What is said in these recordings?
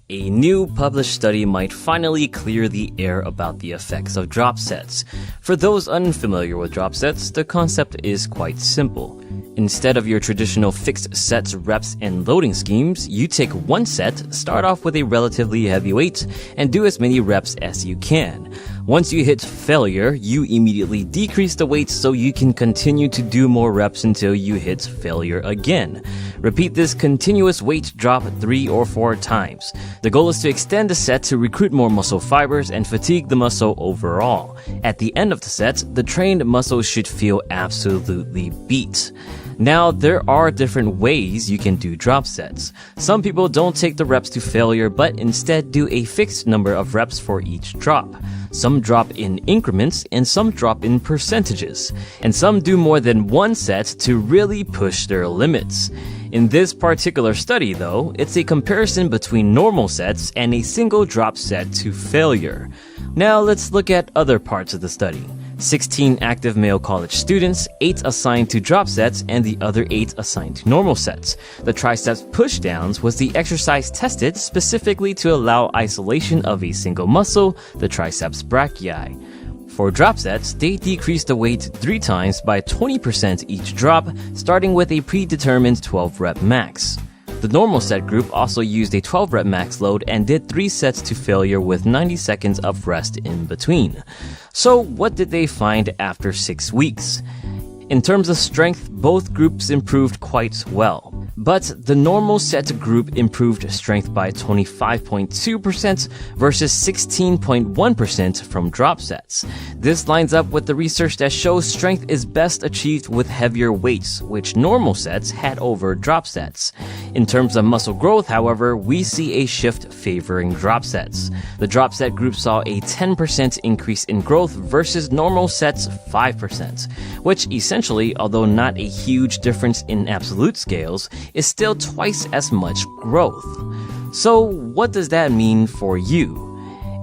A new published study might finally clear the air about the effects of drop sets. For those unfamiliar with drop sets, the concept is quite simple. Instead of your traditional fixed sets, reps, and loading schemes, you take one set, start off with a relatively heavy weight, and do as many reps as you can. Once you hit failure, you immediately decrease the weight so you can continue to do more reps until you hit failure again. Repeat this continuous weight drop 3 or 4 times. The goal is to extend the set to recruit more muscle fibers and fatigue the muscle overall. At the end of the set, the trained muscle should feel absolutely beat. Now, there are different ways you can do drop sets. Some people don't take the reps to failure, but instead do a fixed number of reps for each drop. Some drop in increments, and some drop in percentages. And some do more than one set to really push their limits. In this particular study, though, it's a comparison between normal sets and a single drop set to failure. Now, let's look at other parts of the study. 16 active male college students, 8 assigned to drop sets and the other 8 assigned to normal sets. The triceps pushdowns was the exercise tested specifically to allow isolation of a single muscle, the triceps brachii. For drop sets, they decreased the weight 3 times by 20% each drop, starting with a predetermined 12-rep max. The normal set group also used a 12-rep max load and did 3 sets to failure with 90 seconds of rest in between. So what did they find after 6 weeks? In terms of strength, both groups improved quite well. But the normal set group improved strength by 25.2% versus 16.1% from drop sets. This lines up with the research that shows strength is best achieved with heavier weights, which normal sets had over drop sets. In terms of muscle growth, however, we see a shift favoring drop sets. The drop set group saw a 10% increase in growth versus normal sets 5%, which essentially, although not a huge difference in absolute scales, is still twice as much growth. So what does that mean for you?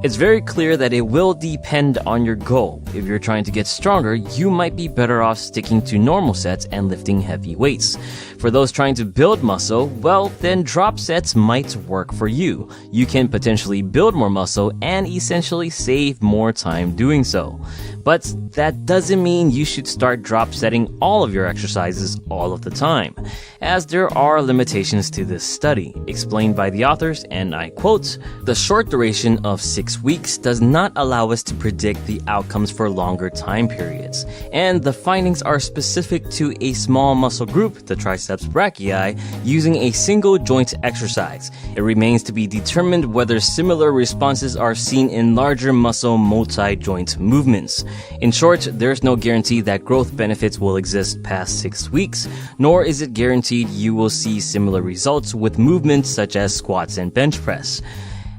It's very clear that it will depend on your goal. If you're trying to get stronger, you might be better off sticking to normal sets and lifting heavy weights. For those trying to build muscle, well, then drop sets might work for you. You can potentially build more muscle and essentially save more time doing so. But that doesn't mean you should start drop setting all of your exercises all of the time, as there are limitations to this study, explained by the authors, and I quote, "The short duration of 6 weeks does not allow us to predict the outcomes for longer time periods, and the findings are specific to a small muscle group, the triceps brachii, using a single joint exercise. It remains to be determined whether similar responses are seen in larger muscle multi-joint movements. In short, there's no guarantee that growth benefits will exist past 6 weeks, nor is it guaranteed you will see similar results with movements such as squats and bench press.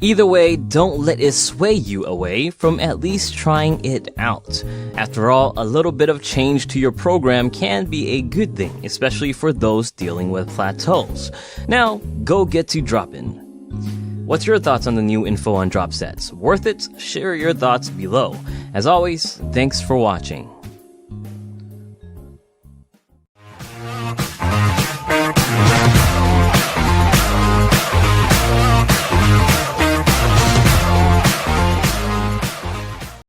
Either way, don't let it sway you away from at least trying it out. After all, a little bit of change to your program can be a good thing, especially for those dealing with plateaus. Now, go get to dropping. What's your thoughts on the new info on drop sets? Worth it? Share your thoughts below. As always, thanks for watching.